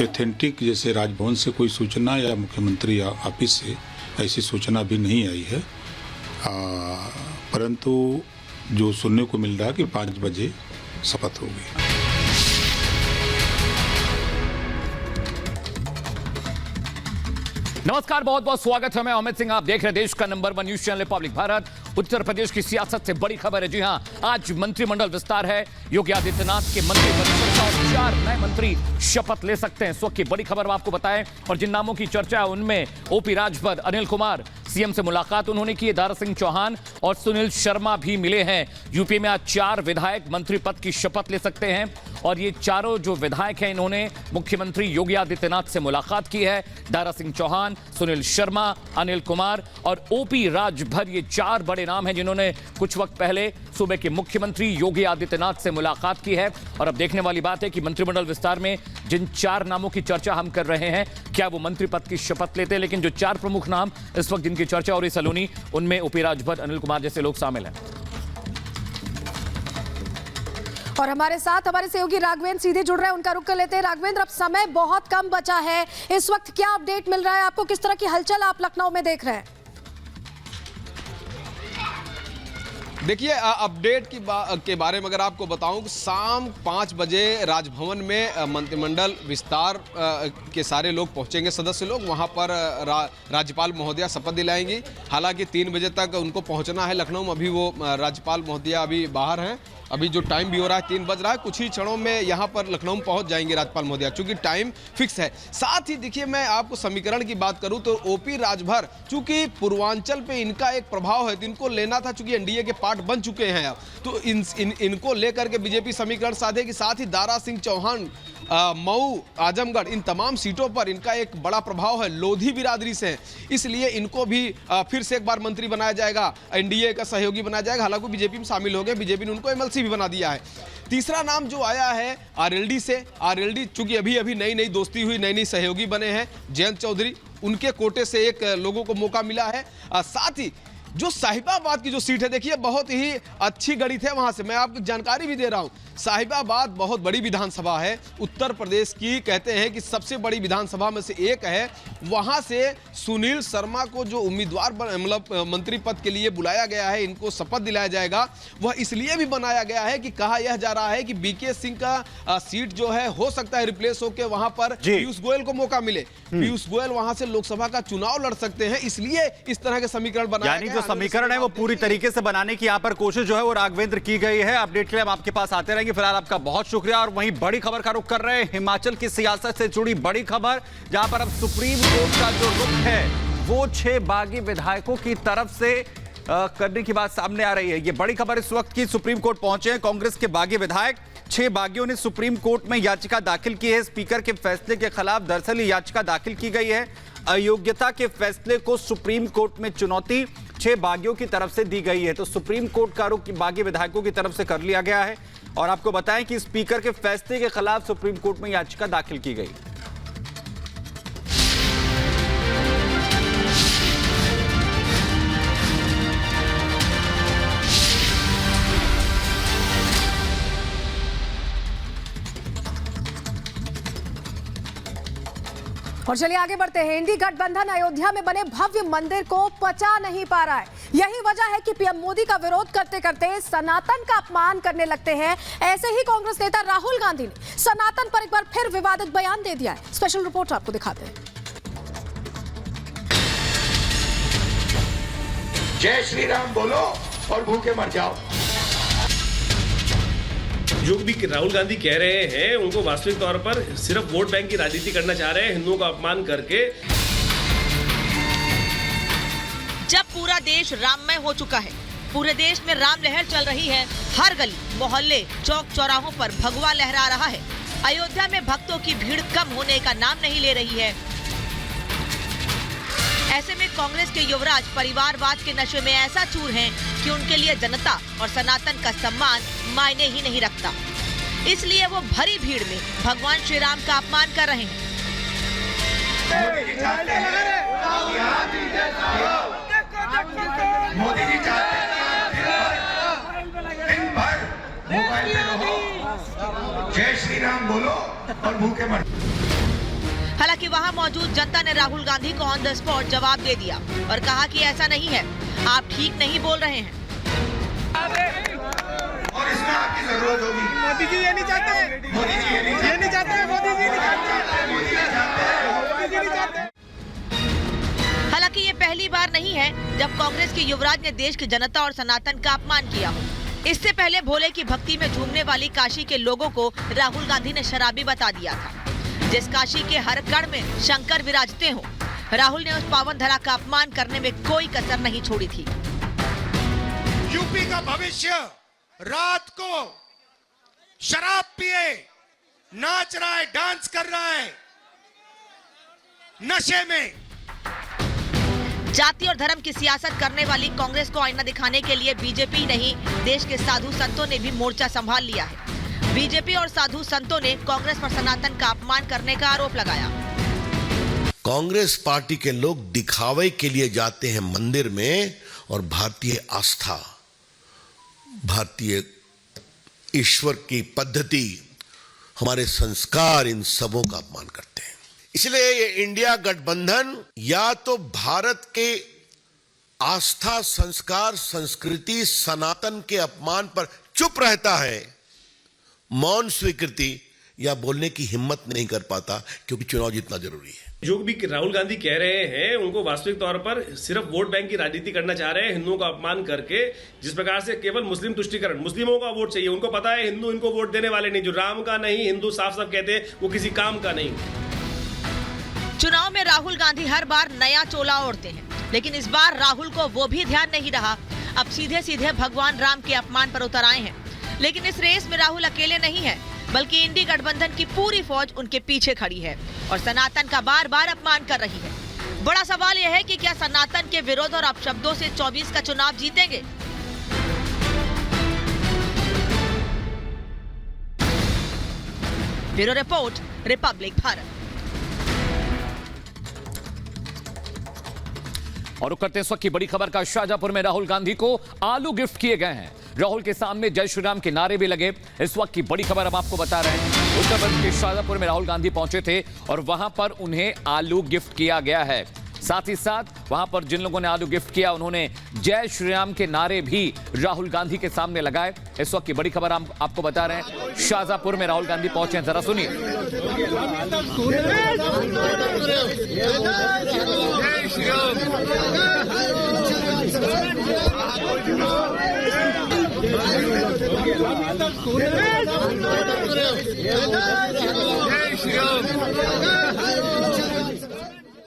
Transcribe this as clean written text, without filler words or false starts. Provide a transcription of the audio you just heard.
Authentic जैसे राजभवन से कोई सूचना या मुख्यमंत्री ऑफिस से ऐसी सूचना भी नहीं आई है, परंतु जो सुनने को मिल रहा है कि 5 बजे शपथ होगी। नमस्कार, बहुत बहुत स्वागत है। मैं अमित सिंह, आप देख रहे हैं देश का number 1 news channel Republic Bharat. Uttar Pradesh की सियासत से बड़ी खबर है। जी हां, आज मंत्रिमंडल विस्तार है। योगी आदित्यनाथ के मंत्रिपरिषद का 4 नए मंत्री शपथ ले सकते हैं। इस वक्त की बड़ी खबर आपको बताएं, और जिन नामों की चर्चा है उनमें ओपी राजभर, अनिल कुमार, सीएम से मुलाकात उन्होंने की है, दारा सिंह चौहान और सुनील शर्मा भी मिले हैं। यूपी में आज 4 विधायक मंत्री पद की शपथ ले सकते हैं, और ये चारों जो विधायक हैं इन्होंने मुख्यमंत्री योगी आदित्यनाथ से मुलाकात की है। दारा सिंह चौहान, सुनील शर्मा, अनिल कुमार और ओपी राजभर, ये 4 बड़े नाम हैं जिन्होंने कुछ वक्त पहले सूबे के मुख्यमंत्री योगी आदित्यनाथ से मुलाकात की है। और अब देखने वाली बात है कि मंत्रिमंडल विस्तार में जिन 4 नामों की चर्चा हम कर रहे हैं, क्या वो मंत्री पद की शपथ लेते हैं। लेकिन जो 4 प्रमुख नाम इस वक्त जिनकी चर्चा हो रही सलोनी, उनमें ओपी राजभर, अनिल कुमार जैसे लोग शामिल हैं। और हमारे साथ हमारे सहयोगी राघवेंद्र सीधे जुड़ रहे हैं, उनका रुख कर लेते हैं। राघवेंद्र, अब समय बहुत कम बचा है, इस वक्त क्या अपडेट मिल रहा है आपको? किस तरह की हलचल आप लखनऊ में देख रहे हैं? देखिए, अपडेट के बारे में अगर आपको बताऊं, शाम 5 बजे राजभवन में मंत्रिमंडल विस्तार के सारे लोग पहुंचेंगे, सदस्य लोग वहां पर राज्यपाल महोदया शपथ दिलाएंगी। हालांकि 3 बजे तक उनको पहुंचना है लखनऊ में। अभी वो राज्यपाल महोदया अभी बाहर हैं, अभी जो टाइम भी हो रहा है 3 बज रहा है, कुछ ही क्षणों में यहाँ पर लखनऊ में पहुँच जाएंगे राज्यपाल महोदया, चूंकि टाइम फिक्स है। साथ ही देखिए, मैं आपको समीकरण की बात करूँ तो ओपी राजभर, चूंकि पूर्वांचल पे इनका एक प्रभाव है, तो इनको लेना था, चूंकि एनडीए के पार्ट बन चुके हैं अब, तो इनको लेकर के बीजेपी समीकरण साधेगी। साथ ही दारा सिंह चौहान, मऊ, आजमगढ़, इन तमाम सीटों पर इनका एक बड़ा प्रभाव है, लोधी बिरादरी से, इसलिए इनको भी फिर से एक बार मंत्री बनाया जाएगा, एनडीए का सहयोगी बनाया जाएगा। हालांकि बीजेपी में शामिल हो गए, बीजेपी ने उनको एमएलसी भी बना दिया है। तीसरा नाम जो आया है आरएलडी से, आरएलडी चूंकि अभी नई दोस्ती हुई, नई सहयोगी बने हैं जयंत चौधरी, उनके कोटे से एक लोगों को मौका मिला है। साथ ही जो साहिबाबाद की जो सीट है, देखिए बहुत ही अच्छी गणित है वहां से, मैं आपको जानकारी भी दे रहा हूं। साहिबाबाद बहुत बड़ी विधानसभा है, उत्तर प्रदेश की कहते हैं कि सबसे बड़ी विधानसभा में से एक है। वहां से सुनील शर्मा को जो उम्मीदवार मतलब मंत्री पद के लिए बुलाया गया है, इनको शपथ दिलाया जाएगा, वह इसलिए भी बनाया गया है कि कहा यह जा रहा है कि बीके सिंह का सीट जो है हो सकता है रिप्लेस होकर वहां पर पीयूष गोयल को मौका मिले। पीयूष गोयल वहां से लोकसभा का चुनाव लड़ सकते हैं, इसलिए इस तरह के समीकरण बनाया गया। जो समीकरण है वो पूरी तरीके से बनाने की यहाँ पर कोशिश जो है वो राघवेंद्र की गई है। अपडेट के लिए हम आपके पास आते रहेंगे। फिलहाल आपका बहुत शुक्रिया। और वहीं बड़ी खबर का रुख कर रहे हैं, हिमाचल की सियासत से जुड़ी बड़ी खबर, जहां पर अब सुप्रीम कोर्ट का जो रुख है वो 6 बागी विधायकों की तरफ से करने की बात सामने आ रही है। ये बड़ी खबर इस वक्त की, सुप्रीम कोर्ट पहुंचे हैं कांग्रेस के बागी विधायक। 6 बागियों ने सुप्रीम कोर्ट में याचिका दाखिल की है। स्पीकर के फैसले के खिलाफ दरअसल ये याचिका दाखिल की गई है। अयोग्यता के फैसले को सुप्रीम कोर्ट में चुनौती 6 बागियों की तरफ से दी गई है। तो सुप्रीम कोर्ट का रुख बागी विधायकों की तरफ से कर लिया गया है। और आपको बताएं कि स्पीकर के फैसले के खिलाफ सुप्रीम कोर्ट में याचिका दाखिल की गई। और चलिए आगे बढ़ते हैं। इंडी गठबंधन अयोध्या में बने भव्य मंदिर को पचा नहीं पा रहा है। यही वजह है कि पीएम मोदी का विरोध करते करते सनातन का अपमान करने लगते हैं। ऐसे ही कांग्रेस नेता राहुल गांधी ने सनातन पर एक बार फिर विवादित बयान दे दिया है। स्पेशल रिपोर्ट आपको दिखाते हैं। जय श्री राम बोलो और भूखे मर जाओ। जो भी राहुल गांधी कह रहे हैं, उनको वास्तविक तौर पर सिर्फ वोट बैंक की राजनीति करना चाह रहे हैं, हिंदुओं का अपमान करके। जब पूरा देश राममय हो चुका है, पूरे देश में राम लहर चल रही है, हर गली, मोहल्ले, चौक चौराहों पर भगवा लहरा रहा है, अयोध्या में भक्तों की भीड़ कम होने का नाम नहीं ले रही है। ऐसे में कांग्रेस के युवराज परिवारवाद के नशे में ऐसा चूर हैं कि उनके लिए जनता और सनातन का सम्मान मायने ही नहीं रखता। इसलिए वो भरी भीड़ में भगवान श्री राम का अपमान कर रहे हैं। मोदी जी चाहते हैं दिन भर मोबाइल पे रहो, जय श्री राम बोलो और भूखे मर। हालांकि वहां मौजूद जनता ने राहुल गांधी को ऑन द स्पॉट जवाब दे दिया और कहा कि ऐसा नहीं है, आप ठीक नहीं बोल रहे हैं। और इसमें आपकी जरूरत होगी। मोदी जी ये नहीं चाहते, मोदी जी ये नहीं चाहते, मोदी जी नहीं चाहते, मोदी जी नहीं चाहते। हालांकि ये पहली बार नहीं है जब कांग्रेस के युवराज ने देश की जनता और सनातन का अपमान किया हो। इससे पहले भोले की भक्ति में झूमने वाली काशी के लोगों को राहुल गांधी ने शराबी बता दिया था। जिस काशी के हर कण में शंकर विराजते हो, राहुल ने उस पावन धरा का अपमान करने में कोई कसर नहीं छोड़ी थी। यूपी का भविष्य रात को शराब पिए नाच रहा है, डांस कर रहा है, नशे में। जाति और धर्म की सियासत करने वाली कांग्रेस को आईना दिखाने के लिए बीजेपी नहीं, देश के साधु संतों ने भी मोर्चा संभाल लिया है। बीजेपी और साधु संतों ने कांग्रेस पर सनातन का अपमान करने का आरोप लगाया। कांग्रेस पार्टी के लोग दिखावे के लिए जाते हैं मंदिर में और भारतीय आस्था, भारतीय ईश्वर की पद्धति, हमारे संस्कार, इन सबों का अपमान करते हैं। इसलिए ये इंडिया गठबंधन या तो भारत के आस्था, संस्कार, संस्कृति, सनातन के अपमान पर चुप रहता है, मौन स्वीकृति या बोलने की हिम्मत नहीं कर पाता, क्योंकि चुनाव जीतना जरूरी है। जो भी राहुल गांधी कह रहे हैं उनको वास्तविक तौर पर सिर्फ वोट बैंक की राजनीति करना चाह रहे हैं, हिंदुओं का अपमान करके। जिस प्रकार से केवल मुस्लिम तुष्टीकरण, मुस्लिमों का वोट चाहिए, उनको पता है हिंदू इनको वोट देने वाले नहीं, जो राम का नहीं, हिंदू साफ साफ कहते हैं वो किसी काम का नहीं। चुनाव में राहुल गांधी हर बार नया चोला ओढ़ते हैं, लेकिन इस बार राहुल को वो भी ध्यान नहीं रहा। अब सीधे सीधे भगवान राम के अपमान पर उतर आए हैं। लेकिन इस रेस में राहुल अकेले नहीं है, बल्कि इंडी गठबंधन की पूरी फौज उनके पीछे खड़ी है और सनातन का बार बार अपमान कर रही है। बड़ा सवाल यह है कि क्या सनातन के विरोध और अपशब्दों से 24 का चुनाव जीतेंगे? Bureau report, Republic Bharat. और रुक करते हैं इस वक्त की बड़ी खबर का। शाहजहांपुर में राहुल गांधी को आलू गिफ्ट किए गए हैं। राहुल के सामने जय श्री राम के नारे भी लगे। इस वक्त की बड़ी खबर हम आपको बता रहे हैं। उत्तर प्रदेश के शाहजहांपुर में राहुल गांधी पहुंचे थे और वहां पर उन्हें आलू गिफ्ट किया गया है। साथ ही साथ वहां पर जिन लोगों ने आलू गिफ्ट किया, उन्होंने जय श्री राम के नारे भी राहुल गांधी के सामने लगाए। इस वक्त की बड़ी खबर हम आपको बता रहे हैं। शाहजहांपुर में राहुल गांधी पहुंचे हैं, जरा सुनिए। जय श्री राम।